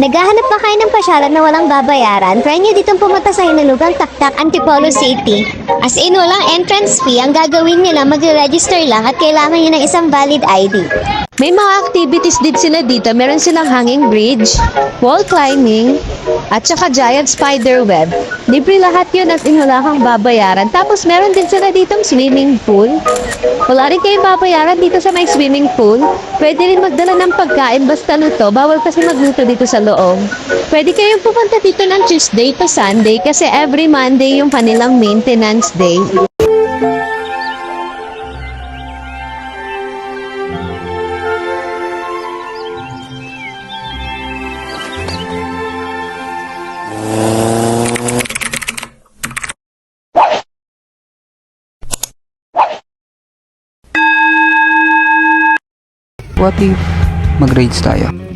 Naghahanap pa kayo ng pasyalan na walang babayaran? Try nyo ditong pumunta sa Hinalugang Taktak, Antipolo City. As in, walang entrance fee. Ang gagawin nila, mag-register lang at kailangan nyo ng isang valid ID. May mga activities din sila dito. Meron silang hanging bridge, wall climbing, at saka giant spider web. Libre lahat yun at wala kang babayaran. Tapos meron din sila ditong swimming pool. Wala rin kayong babayaran dito sa may swimming pool. Pwede rin magdala ng pagkain basta luto. Bawal kasi magluto dito sa loob. Pwede kayong pupunta dito ng Tuesday to Sunday kasi every Monday yung kanilang maintenance day. What if mag-raids tayo?